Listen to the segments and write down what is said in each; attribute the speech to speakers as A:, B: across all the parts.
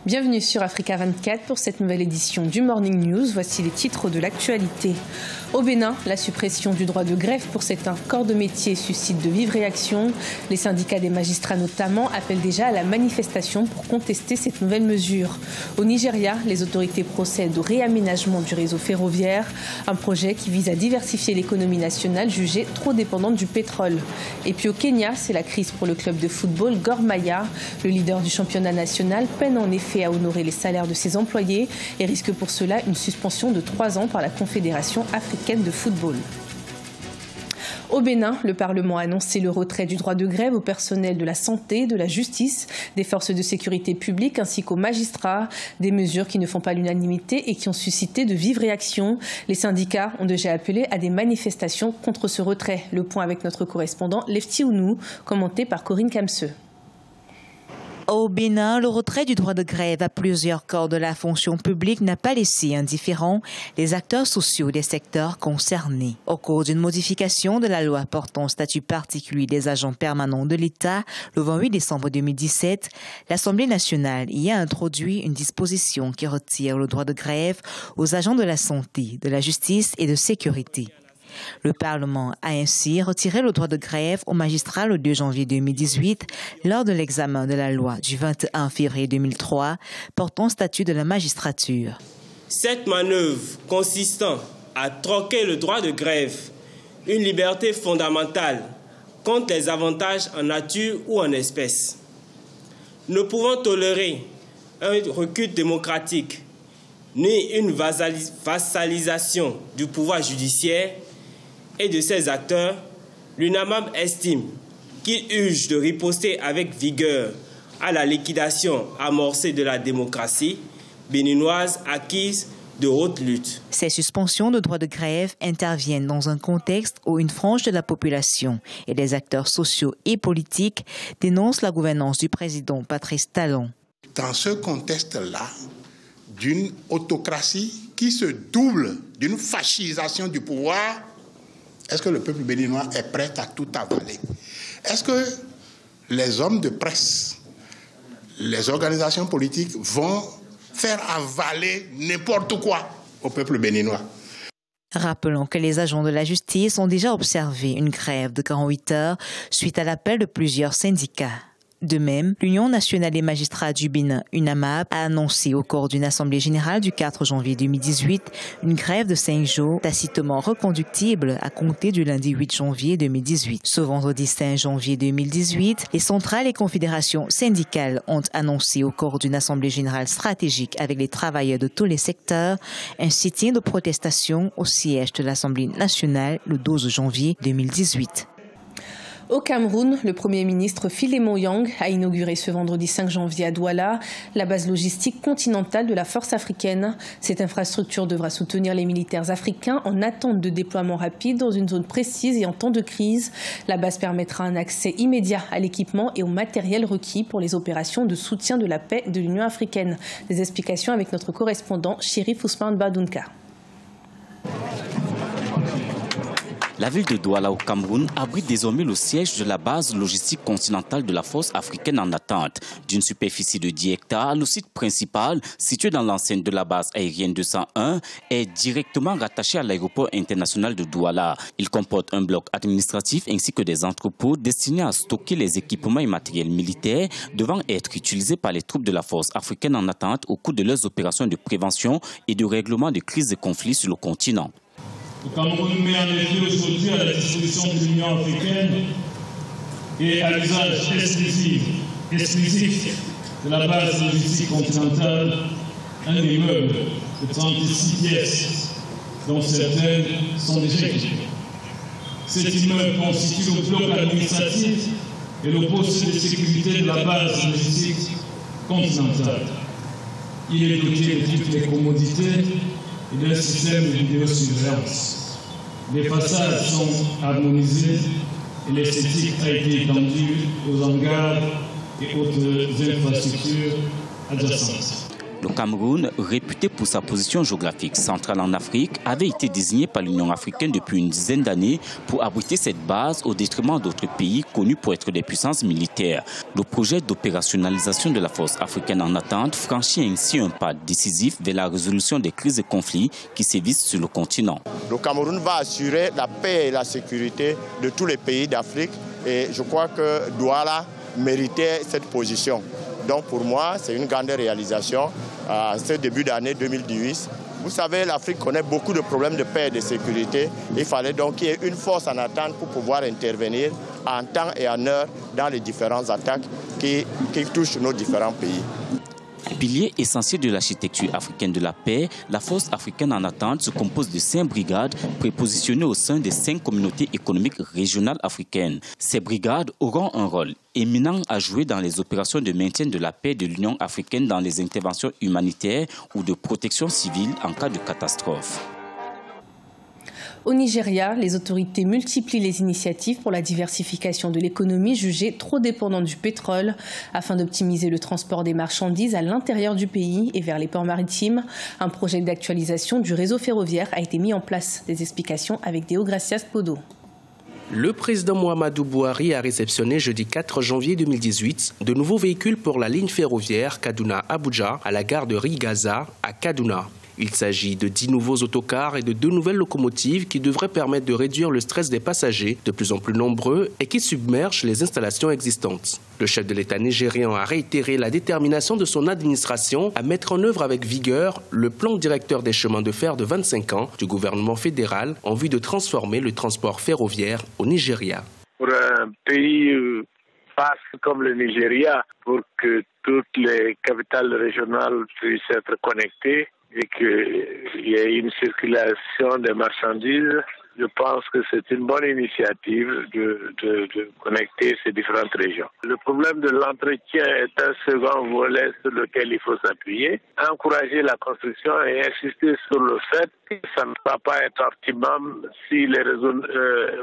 A: Bienvenue sur Africa 24 pour cette nouvelle édition du Morning News. Voici les titres de l'actualité. Au Bénin, la suppression du droit de grève pour certains corps de métier suscite de vives réactions. Les syndicats des magistrats notamment appellent déjà à la manifestation pour contester cette nouvelle mesure. Au Nigeria, les autorités procèdent au réaménagement du réseau ferroviaire, un projet qui vise à diversifier l'économie nationale jugée trop dépendante du pétrole. Et puis au Kenya, c'est la crise pour le club de football Gor Mahia. Le leader du championnat national peine en effet à honorer les salaires de ses employés et risque pour cela une suspension de 3 ans par la Confédération africaine de football. Au Bénin, le Parlement a annoncé le retrait du droit de grève au personnel de la santé, de la justice, des forces de sécurité publique ainsi qu'aux magistrats. Des mesures qui ne font pas l'unanimité et qui ont suscité de vives réactions. Les syndicats ont déjà appelé à des manifestations contre ce retrait. Le point avec notre correspondant Lefty Ounou, commenté par Corinne Kamseux.
B: Au Bénin, le retrait du droit de grève à plusieurs corps de la fonction publique n'a pas laissé indifférents les acteurs sociaux des secteurs concernés. Au cours d'une modification de la loi portant statut particulier des agents permanents de l'État le 28 décembre 2017, l'Assemblée nationale y a introduit une disposition qui retire le droit de grève aux agents de la santé, de la justice et de sécurité. Le Parlement a ainsi retiré le droit de grève aux magistrats le 2 janvier 2018 lors de l'examen de la loi du 21 février 2003 portant statut de la magistrature.
C: Cette manœuvre consistant à troquer le droit de grève, une liberté fondamentale, contre les avantages en nature ou en espèces. Ne pouvant tolérer un recul démocratique ni une vassalisation du pouvoir judiciaire et de ses acteurs, l'UNAMAB estime qu'il urge de riposter avec vigueur à la liquidation amorcée de la démocratie béninoise acquise de haute lutte.
B: Ces suspensions de droit de grève interviennent dans un contexte où une frange de la population et des acteurs sociaux et politiques dénoncent la gouvernance du président Patrice Talon.
D: Dans ce contexte-là, d'une autocratie qui se double d'une fascisation du pouvoir, est-ce que le peuple béninois est prêt à tout avaler? Est-ce que les hommes de presse, les organisations politiques vont faire avaler n'importe quoi au peuple béninois?
B: Rappelons que les agents de la justice ont déjà observé une grève de 48 heures suite à l'appel de plusieurs syndicats. De même, l'Union nationale des magistrats du Bénin, UNAMAB, a annoncé au cours d'une assemblée générale du 4 janvier 2018 une grève de 5 jours tacitement reconductible à compter du lundi 8 janvier 2018. Ce vendredi 5 janvier 2018, les centrales et confédérations syndicales ont annoncé au cours d'une assemblée générale stratégique avec les travailleurs de tous les secteurs un sit-in de protestation au siège de l'Assemblée nationale le 12 janvier 2018.
A: Au Cameroun, le Premier ministre Philemon Yang a inauguré ce vendredi 5 janvier à Douala la base logistique continentale de la force africaine. Cette infrastructure devra soutenir les militaires africains en attente de déploiement rapide dans une zone précise et en temps de crise. La base permettra un accès immédiat à l'équipement et au matériel requis pour les opérations de soutien de la paix de l'Union africaine. Des explications avec notre correspondant Chérif Ousmane Badounka.
E: La ville de Douala au Cameroun abrite désormais le siège de la base logistique continentale de la force africaine en attente. D'une superficie de 10 hectares, le site principal, situé dans l'enceinte de la base aérienne 201, est directement rattaché à l'aéroport international de Douala. Il comporte un bloc administratif ainsi que des entrepôts destinés à stocker les équipements et matériels militaires devant être utilisés par les troupes de la force africaine en attente au cours de leurs opérations de prévention et de règlement de crises et conflits sur le continent.
F: Le Cameroun met en effet aujourd'hui à la disposition de l'Union africaine et à l'usage exclusif de la base logistique continentale un immeuble de 36 pièces, dont certaines sont déjà équipées. Cet immeuble constitue le bloc administratif et le poste de sécurité de la base logistique continentale. Il est doté de toutes les commodités et d'un système de vidéosurveillance. Les façades sont harmonisées et l'esthétique a été étendue aux hangars et autres infrastructures adjacentes.
E: Le Cameroun, réputé pour sa position géographique centrale en Afrique, avait été désigné par l'Union africaine depuis une dizaine d'années pour abriter cette base au détriment d'autres pays connus pour être des puissances militaires. Le projet d'opérationnalisation de la force africaine en attente franchit ainsi un pas décisif vers la résolution des crises et conflits qui sévissent sur le continent.
G: Le Cameroun va assurer la paix et la sécurité de tous les pays d'Afrique et je crois que Douala méritait cette position. Donc pour moi, c'est une grande réalisation à ce début d'année 2018. Vous savez, l'Afrique connaît beaucoup de problèmes de paix et de sécurité. Il fallait donc qu'il y ait une force en attente pour pouvoir intervenir en temps et en heure dans les différentes attaques qui touchent nos différents pays.
E: Pilier essentiel de l'architecture africaine de la paix, la force africaine en attente se compose de 5 brigades prépositionnées au sein des 5 communautés économiques régionales africaines. Ces brigades auront un rôle éminent à jouer dans les opérations de maintien de la paix de l'Union africaine dans les interventions humanitaires ou de protection civile en cas de catastrophe.
A: Au Nigeria, les autorités multiplient les initiatives pour la diversification de l'économie jugée trop dépendante du pétrole. Afin d'optimiser le transport des marchandises à l'intérieur du pays et vers les ports maritimes, un projet d'actualisation du réseau ferroviaire a été mis en place. Des explications avec Deogracias Podo.
H: Le président Muhammadu Buhari a réceptionné jeudi 4 janvier 2018 de nouveaux véhicules pour la ligne ferroviaire Kaduna-Abuja à la gare de Rigaza à Kaduna. Il s'agit de 10 nouveaux autocars et de 2 nouvelles locomotives qui devraient permettre de réduire le stress des passagers, de plus en plus nombreux, et qui submergent les installations existantes. Le chef de l'État nigérian a réitéré la détermination de son administration à mettre en œuvre avec vigueur le plan directeur des chemins de fer de 25 ans du gouvernement fédéral en vue de transformer le transport ferroviaire au Nigeria.
I: Pour un pays vaste comme le Nigeria, pour que toutes les capitales régionales puissent être connectées, et qu'il y ait une circulation des marchandises, je pense que c'est une bonne initiative de connecter ces différentes régions. Le problème de l'entretien est un second volet sur lequel il faut s'appuyer, encourager la construction et insister sur le fait que ça ne va pas être optimum si les réseaux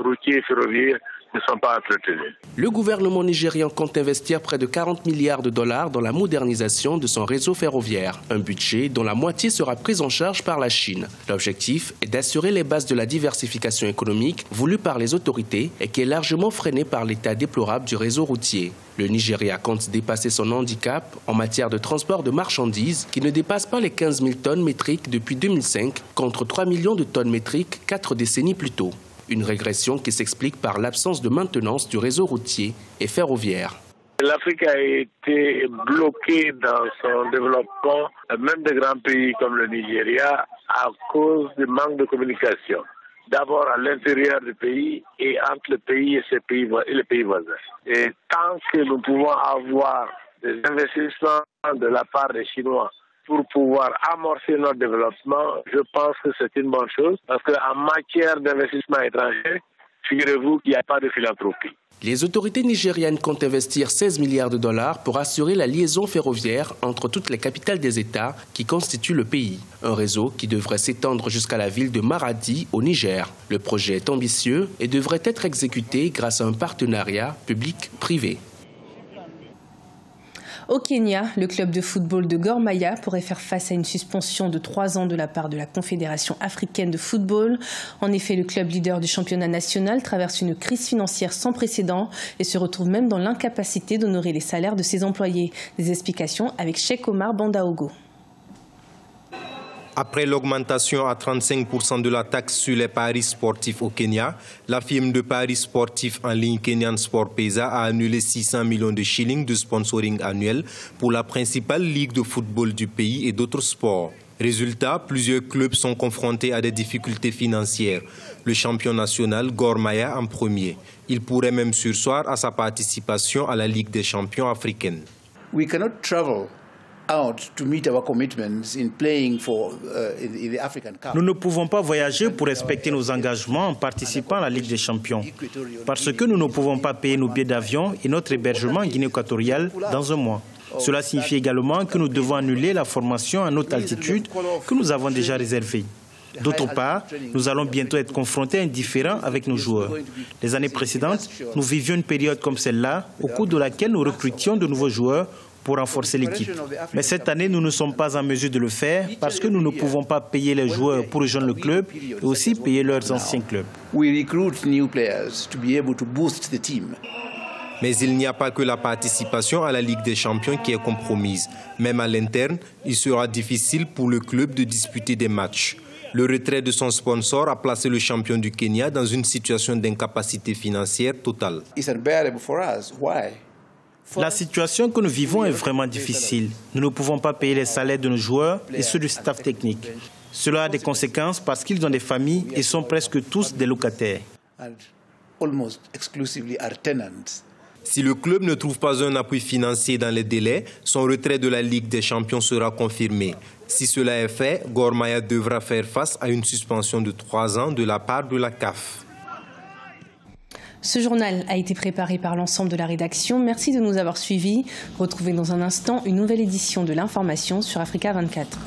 I: routiers et ferroviaires ne sont pas entretenus.
H: Le gouvernement nigérian compte investir près de 40 milliards de dollars dans la modernisation de son réseau ferroviaire, un budget dont la moitié sera prise en charge par la Chine. L'objectif est d'assurer les bases de la diversification économique voulue par les autorités et qui est largement freinée par l'état déplorable du réseau routier. Le Nigeria compte dépasser son handicap en matière de transport de marchandises qui ne dépasse pas les 15 000 tonnes métriques depuis 2005 contre 3 millions de tonnes métriques 4 décennies plus tôt. Une régression qui s'explique par l'absence de maintenance du réseau routier et ferroviaire.
I: L'Afrique a été bloquée dans son développement, même des grands pays comme le Nigeria, à cause du manque de communication. D'abord à l'intérieur du pays et entre le pays et les pays voisins. Et tant que nous pouvons avoir des investissements de la part des Chinois pour pouvoir amorcer notre développement, je pense que c'est une bonne chose. Parce qu'en matière d'investissement étranger, figurez-vous qu'il n'y a pas de philanthropie.
H: Les autorités nigériennes comptent investir 16 milliards de dollars pour assurer la liaison ferroviaire entre toutes les capitales des États qui constituent le pays. Un réseau qui devrait s'étendre jusqu'à la ville de Maradi, au Niger. Le projet est ambitieux et devrait être exécuté grâce à un partenariat public-privé.
A: Au Kenya, le club de football de Gor Mahia pourrait faire face à une suspension de 3 ans de la part de la Confédération africaine de football. En effet, le club leader du championnat national traverse une crise financière sans précédent et se retrouve même dans l'incapacité d'honorer les salaires de ses employés. Des explications avec Cheikh Omar Bandaogo.
J: Après l'augmentation à 35% de la taxe sur les paris sportifs au Kenya, la firme de paris sportifs en ligne Kenyan Sport Pesa a annulé 600 millions de shillings de sponsoring annuel pour la principale ligue de football du pays et d'autres sports. Résultat, plusieurs clubs sont confrontés à des difficultés financières. Le champion national Gor Mahia en premier. Il pourrait même surseoir à sa participation à la Ligue des champions africaine.
K: We cannot travel.
L: Nous ne pouvons pas voyager pour respecter nos engagements en participant à la Ligue des champions, parce que nous ne pouvons pas payer nos billets d'avion et notre hébergement en Guinée équatoriale dans un mois. Cela signifie également que nous devons annuler la formation à haute altitude que nous avons déjà réservée. D'autre part, nous allons bientôt être confrontés à un différend avec nos joueurs. Les années précédentes, nous vivions une période comme celle-là, au cours de laquelle nous recrutions de nouveaux joueurs pour renforcer l'équipe. Mais cette année, nous ne sommes pas en mesure de le faire parce que nous ne pouvons pas payer les joueurs pour rejoindre le club et aussi payer leurs anciens clubs.
J: Mais il n'y a pas que la participation à la Ligue des Champions qui est compromise. Même à l'interne, il sera difficile pour le club de disputer des matchs. Le retrait de son sponsor a placé le champion du Kenya dans une situation d'incapacité financière totale.
L: La situation que nous vivons est vraiment difficile. Nous ne pouvons pas payer les salaires de nos joueurs et ceux du staff technique. Cela a des conséquences parce qu'ils ont des familles et sont presque tous des locataires.
J: Si le club ne trouve pas un appui financier dans les délais, son retrait de la Ligue des Champions sera confirmé. Si cela est fait, Gor Mahia devra faire face à une suspension de 3 ans de la part de la CAF.
A: Ce journal a été préparé par l'ensemble de la rédaction. Merci de nous avoir suivis. Retrouvez dans un instant une nouvelle édition de l'information sur Africa 24.